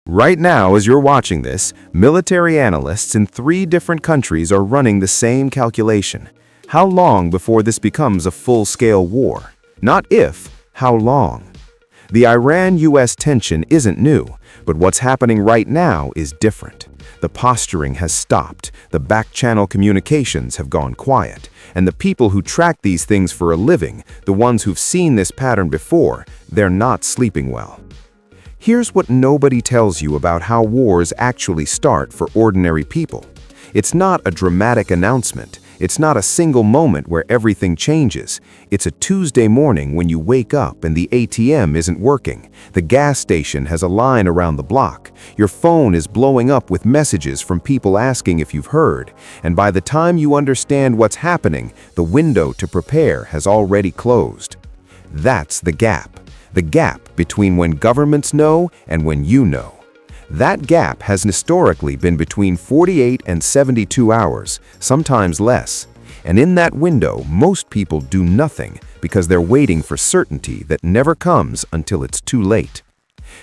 Right now, as you're watching this, military analysts in 3 different countries are running the same calculation. How long before this becomes a full-scale war? Not if, how long? The Iran-US tension isn't new, but what's happening right now is different. The posturing has stopped, the back-channel communications have gone quiet, and the people who track these things for a living, the ones who've seen this pattern before, they're not sleeping well. Here's what nobody tells you about how wars actually start for ordinary people. It's not a dramatic announcement. It's not a single moment where everything changes. It's a Tuesday morning when you wake up and the ATM isn't working. The gas station has a line around the block. Your phone is blowing up with messages from people asking if you've heard. And by the time you understand what's happening, the window to prepare has already closed. That's the gap. The gap between when governments know and when you know. That gap has historically been between 48 and 72 hours, sometimes less. And in that window, most people do nothing because they're waiting for certainty that never comes until it's too late.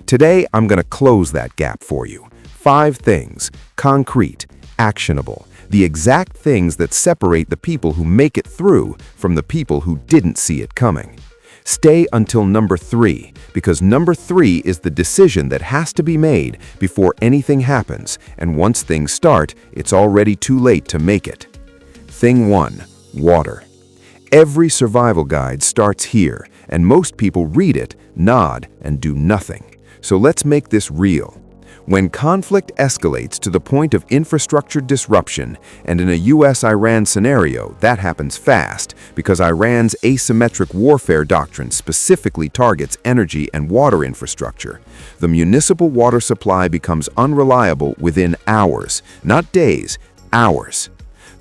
Today, I'm going to close that gap for you. 5 things, concrete, actionable, the exact things that separate the people who make it through from the people who didn't see it coming. Stay until number 3, because number 3 is the decision that has to be made before anything happens, and once things start, it's already too late to make it. Thing 1, water. Every survival guide starts here, and most people read it, nod, and do nothing. So let's make this real. When conflict escalates to the point of infrastructure disruption, and in a US-Iran scenario, that happens fast because Iran's asymmetric warfare doctrine specifically targets energy and water infrastructure. The municipal water supply becomes unreliable within hours, not days, hours.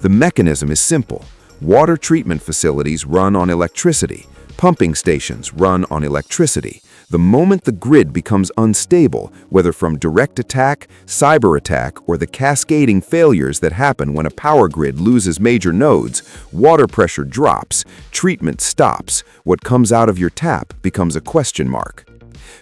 The mechanism is simple. Water treatment facilities run on electricity. Pumping stations run on electricity. The moment the grid becomes unstable, whether from direct attack, cyber attack, or the cascading failures that happen when a power grid loses major nodes, water pressure drops, treatment stops, what comes out of your tap becomes a question mark.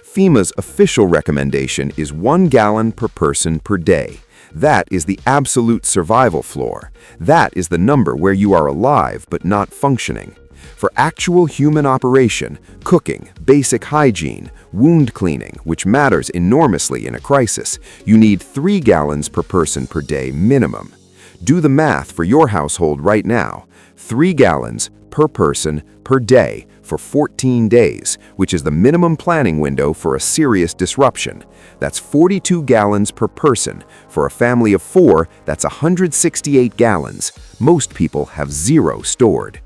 FEMA's official recommendation is 1 gallon per person per day. That is the absolute survival floor. That is the number where you are alive but not functioning. For actual human operation, cooking, basic hygiene, wound cleaning, which matters enormously in a crisis, you need 3 gallons per person per day minimum. Do the math for your household right now. 3 gallons per person per day for 14 days, which is the minimum planning window for a serious disruption. That's 42 gallons per person. For a family of 4, that's 168 gallons. Most people have 0 stored.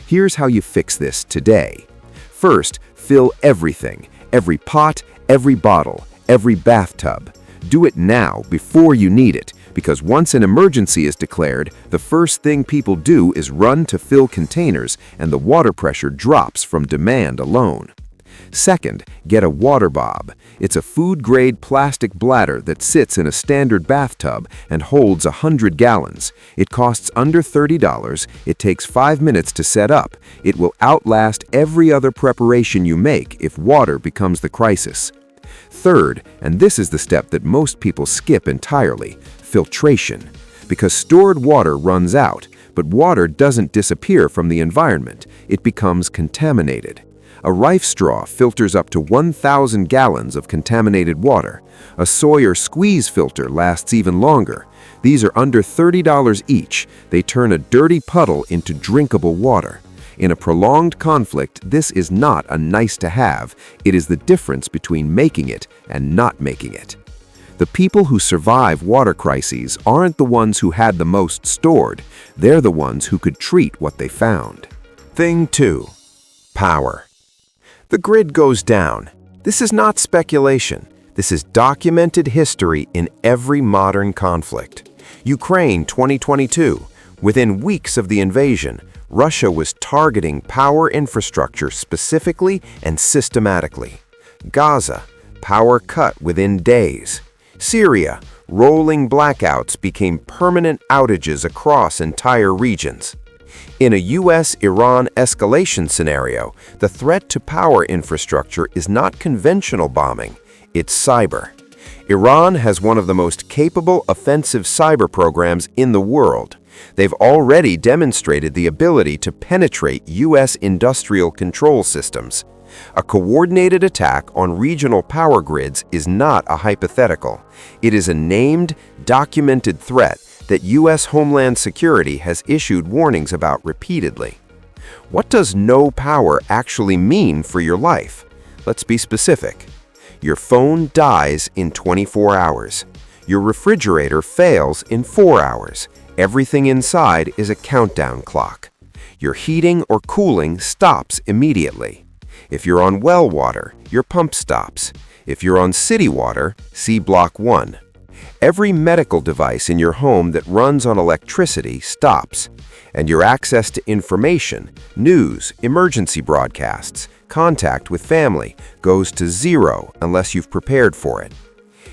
Here's how you fix this today. First, fill everything, every pot, every bottle, every bathtub. Do it now before you need it, because once an emergency is declared, the first thing people do is run to fill containers and the water pressure drops from demand alone. Second, get a water bob. It's a food-grade plastic bladder that sits in a standard bathtub and holds 100 gallons. It costs under $30. It takes 5 minutes to set up. It will outlast every other preparation you make if water becomes the crisis. Third, and this is the step that most people skip entirely, filtration. Because stored water runs out, but water doesn't disappear from the environment. It becomes contaminated. A rife straw filters up to 1,000 gallons of contaminated water. A Sawyer squeeze filter lasts even longer. These are under $30 each. They turn a dirty puddle into drinkable water. In a prolonged conflict, this is not a nice-to-have. It is the difference between making it and not making it. The people who survive water crises aren't the ones who had the most stored. They're the ones who could treat what they found. Thing 2. Power. The grid goes down. This is not speculation. This is documented history in every modern conflict. Ukraine 2022. Within weeks of the invasion, Russia was targeting power infrastructure specifically and systematically. Gaza, power cut within days. Syria, rolling blackouts became permanent outages across entire regions. In a US-Iran escalation scenario, the threat to power infrastructure is not conventional bombing, it's cyber. Iran has one of the most capable offensive cyber programs in the world. They've already demonstrated the ability to penetrate U.S. industrial control systems. A coordinated attack on regional power grids is not a hypothetical. It is a named, documented threat that U.S. Homeland Security has issued warnings about repeatedly. What does no power actually mean for your life? Let's be specific. Your phone dies in 24 hours. Your refrigerator fails in 4 hours. Everything inside is a countdown clock. Your heating or cooling stops immediately. If you're on well water, your pump stops. If you're on city water, see Block 1. Every medical device in your home that runs on electricity stops, and your access to information, news, emergency broadcasts, contact with family goes to zero unless you've prepared for it.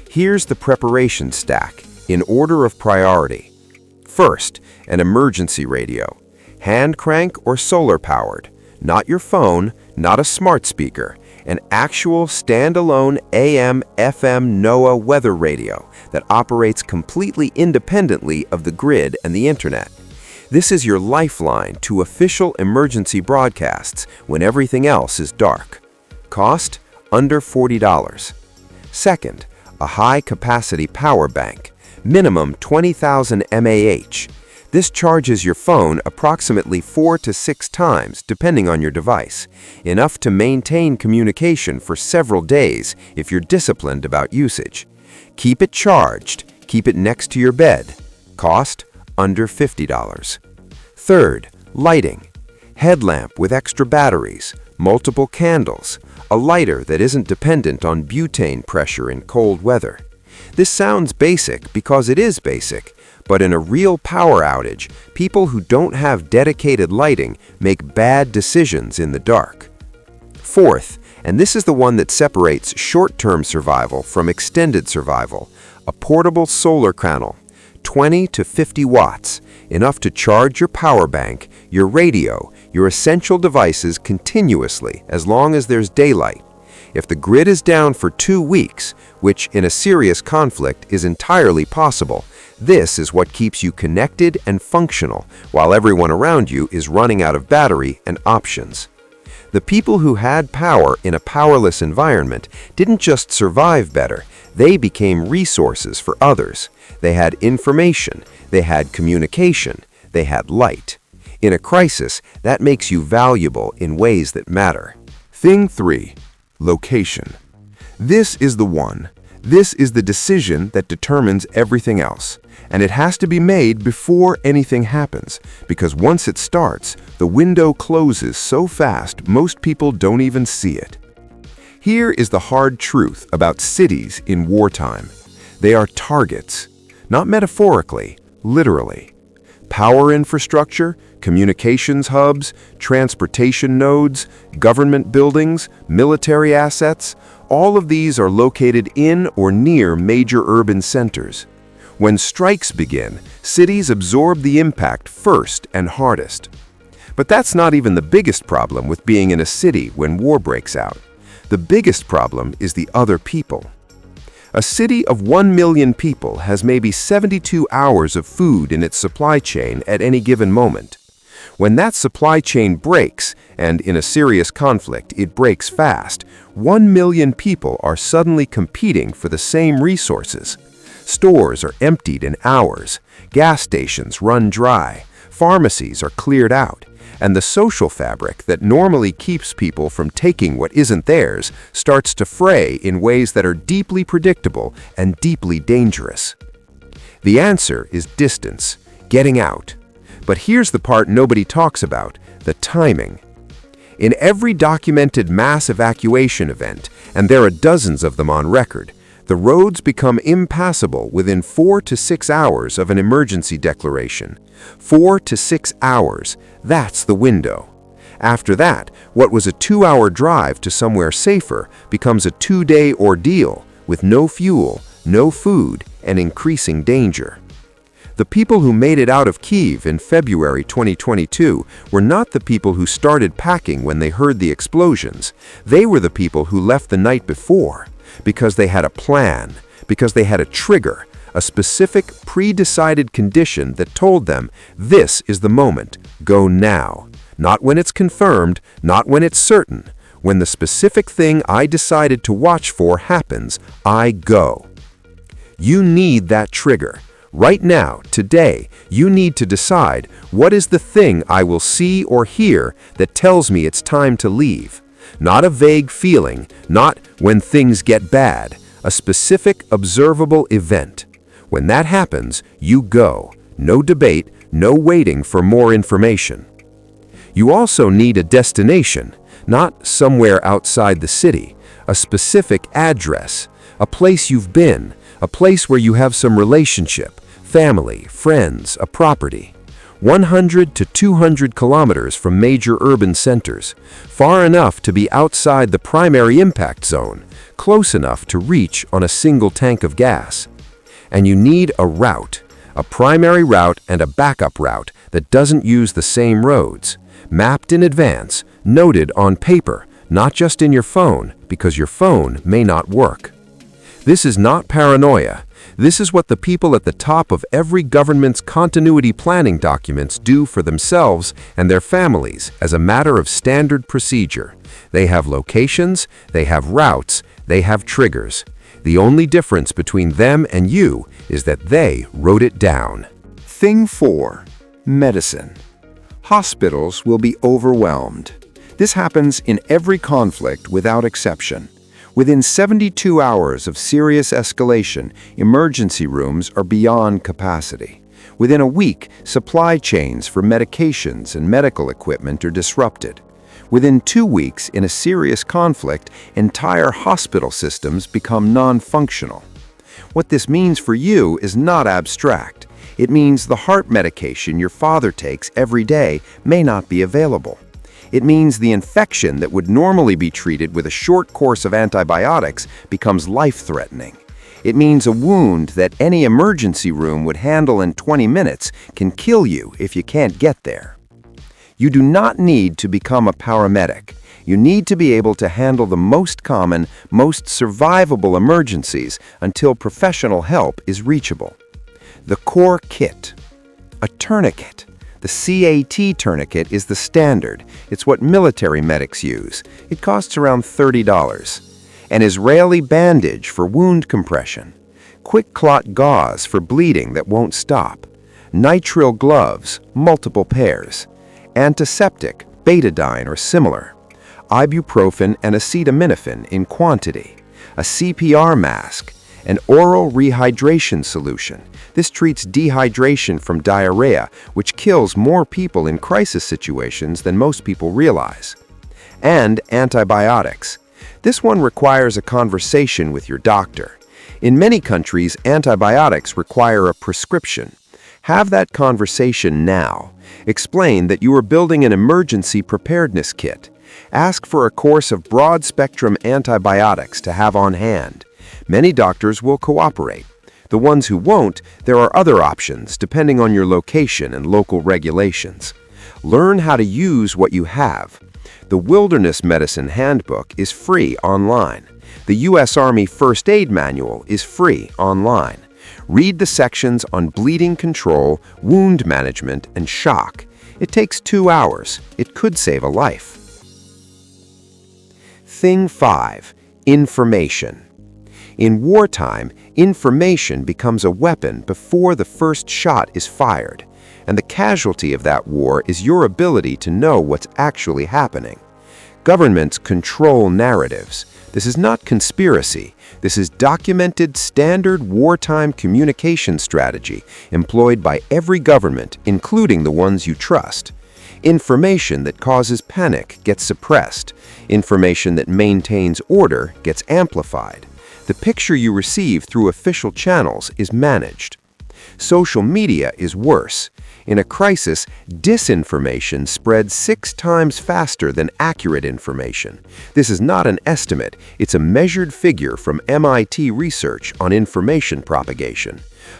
Here's the preparation stack, in order of priority. First, an emergency radio, hand crank or solar powered, not your phone, not a smart speaker, an actual standalone AM/FM NOAA weather radio that operates completely independently of the grid and the internet. This is your lifeline to official emergency broadcasts when everything else is dark. Cost, under $40. Second, a high-capacity power bank, minimum 20,000 mAh. This charges your phone approximately 4 to 6 times, depending on your device, enough to maintain communication for several days if you're disciplined about usage. Keep it charged. Keep it next to your bed. Cost, under $50. Third, lighting. Headlamp with extra batteries, multiple candles, a lighter that isn't dependent on butane pressure in cold weather. This sounds basic because it is basic, but in a real power outage, people who don't have dedicated lighting make bad decisions in the dark. Fourth, and this is the one that separates short-term survival from extended survival, a portable solar panel, 20 to 50 watts, enough to charge your power bank, your radio, your essential devices continuously as long as there's daylight. If the grid is down for 2 weeks, which in a serious conflict is entirely possible, this is what keeps you connected and functional while everyone around you is running out of battery and options. The people who had power in a powerless environment didn't just survive better, they became resources for others. They had information, they had communication, they had light. In a crisis, that makes you valuable in ways that matter. Thing 3. Location. This is the one. This is the decision that determines everything else. And it has to be made before anything happens, because once it starts, the window closes so fast most people don't even see it. Here is the hard truth about cities in wartime. They are targets, not metaphorically, literally. Power infrastructure, communications hubs, transportation nodes, government buildings, military assets, all of these are located in or near major urban centers. When strikes begin, cities absorb the impact first and hardest. But that's not even the biggest problem with being in a city when war breaks out. The biggest problem is the other people. A city of 1 million people has maybe 72 hours of food in its supply chain at any given moment. When that supply chain breaks, and in a serious conflict it breaks fast, 1 million people are suddenly competing for the same resources. Stores are emptied in hours, gas stations run dry, pharmacies are cleared out, and the social fabric that normally keeps people from taking what isn't theirs starts to fray in ways that are deeply predictable and deeply dangerous. The answer is distance, getting out. But here's the part nobody talks about, the timing. In every documented mass evacuation event, and there are dozens of them on record, the roads become impassable within 4 to 6 hours of an emergency declaration. 4 to 6 hours, that's the window. After that, what was a 2-hour drive to somewhere safer becomes a 2-day ordeal with no fuel, no food, and increasing danger. The people who made it out of Kyiv in February 2022 were not the people who started packing when they heard the explosions. They were the people who left the night before, because they had a plan, because they had a trigger, a specific pre-decided condition that told them, this is the moment, go now. Not when it's confirmed, not when it's certain. When the specific thing I decided to watch for happens, I go. You need that trigger. Right now, today, you need to decide, what is the thing I will see or hear that tells me it's time to leave? Not a vague feeling, not when things get bad, a specific observable event. When that happens, you go. No debate, no waiting for more information. You also need a destination, not somewhere outside the city, a specific address, a place you've been, a place where you have some relationship, family, friends, a property. 100 to 200 kilometers from major urban centers, far enough to be outside the primary impact zone, close enough to reach on a single tank of gas. And you need a route, a primary route and a backup route that doesn't use the same roads, mapped in advance, noted on paper, not just in your phone, because your phone may not work. This is not paranoia. This is what the people at the top of every government's continuity planning documents do for themselves and their families as a matter of standard procedure. They have locations, they have routes, they have triggers. The only difference between them and you is that they wrote it down. Thing 4. Medicine. Hospitals will be overwhelmed. This happens in every conflict without exception. Within 72 hours of serious escalation, emergency rooms are beyond capacity. Within a week, supply chains for medications and medical equipment are disrupted. Within 2 weeks, in a serious conflict, entire hospital systems become non-functional. What this means for you is not abstract. It means the heart medication your father takes every day may not be available. It means the infection that would normally be treated with a short course of antibiotics becomes life-threatening. It means a wound that any emergency room would handle in 20 minutes can kill you if you can't get there. You do not need to become a paramedic. You need to be able to handle the most common, most survivable emergencies until professional help is reachable. The core kit. A tourniquet. The CAT tourniquet is the standard. It's what military medics use. It costs around $30. An Israeli bandage for wound compression. Quick clot gauze for bleeding that won't stop. Nitrile gloves, multiple pairs. Antiseptic, betadine or similar. Ibuprofen and acetaminophen in quantity. A CPR mask. An oral rehydration solution. This treats dehydration from diarrhea, which kills more people in crisis situations than most people realize. And antibiotics. This one requires a conversation with your doctor. In many countries, antibiotics require a prescription. Have that conversation now. Explain that you are building an emergency preparedness kit. Ask for a course of broad-spectrum antibiotics to have on hand. Many doctors will cooperate. The ones who won't, there are other options depending on your location and local regulations. Learn how to use what you have. The Wilderness Medicine Handbook is free online. The U.S. Army First Aid Manual is free online. Read the sections on bleeding control, wound management, and shock. It takes 2 hours. It could save a life. Thing 5. Information. In wartime, information becomes a weapon before the first shot is fired, and the casualty of that war is your ability to know what's actually happening. Governments control narratives. This is not conspiracy. This is documented standard wartime communication strategy employed by every government, including the ones you trust. Information that causes panic gets suppressed. Information that maintains order gets amplified. The picture you receive through official channels is managed. Social media is worse. In a crisis, disinformation spreads 6 times faster than accurate information. This is not an estimate, it's a measured figure from MIT research on information propagation.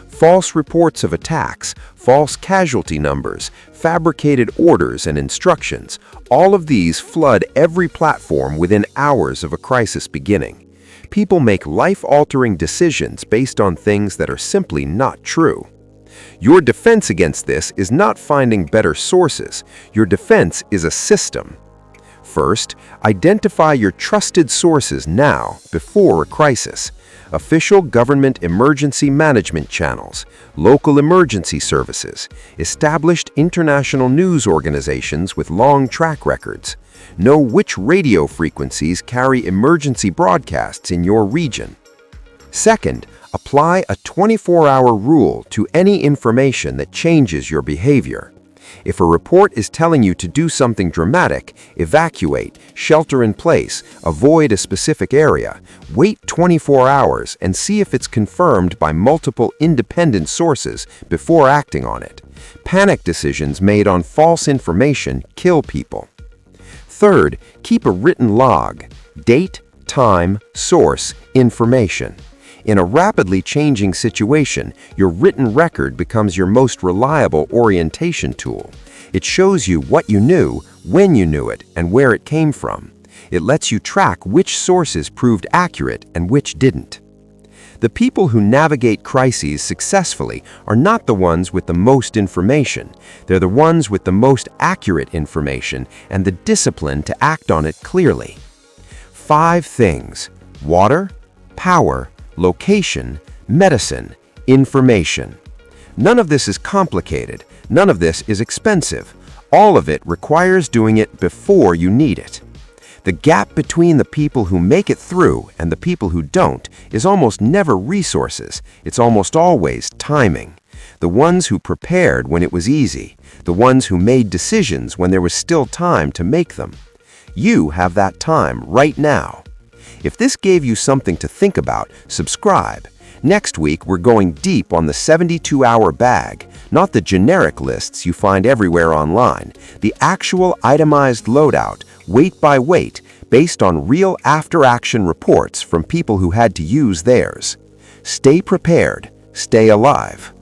False reports of attacks, false casualty numbers, fabricated orders and instructions, all of these flood every platform within hours of a crisis beginning. People make life-altering decisions based on things that are simply not true. Your defense against this is not finding better sources. Your defense is a system. First, identify your trusted sources now, before a crisis. Official government emergency management channels, local emergency services, established international news organizations with long track records. Know which radio frequencies carry emergency broadcasts in your region. Second, apply a 24-hour rule to any information that changes your behavior. If a report is telling you to do something dramatic, evacuate, shelter in place, avoid a specific area, wait 24 hours and see if it's confirmed by multiple independent sources before acting on it. Panic decisions made on false information kill people. Third, keep a written log. Date, time, source, information. In a rapidly changing situation, your written record becomes your most reliable orientation tool. It shows you what you knew, when you knew it, and where it came from. It lets you track which sources proved accurate and which didn't. The people who navigate crises successfully are not the ones with the most information. They're the ones with the most accurate information and the discipline to act on it clearly. 5 things: water, power, location, medicine, information. None of this is complicated. None of this is expensive. All of it requires doing it before you need it. The gap between the people who make it through and the people who don't is almost never resources. It's almost always timing. The ones who prepared when it was easy. The ones who made decisions when there was still time to make them. You have that time right now. If this gave you something to think about, subscribe. Next week, we're going deep on the 72-hour bag, not the generic lists you find everywhere online, the actual itemized loadout, weight by weight, based on real after-action reports from people who had to use theirs. Stay prepared, stay alive.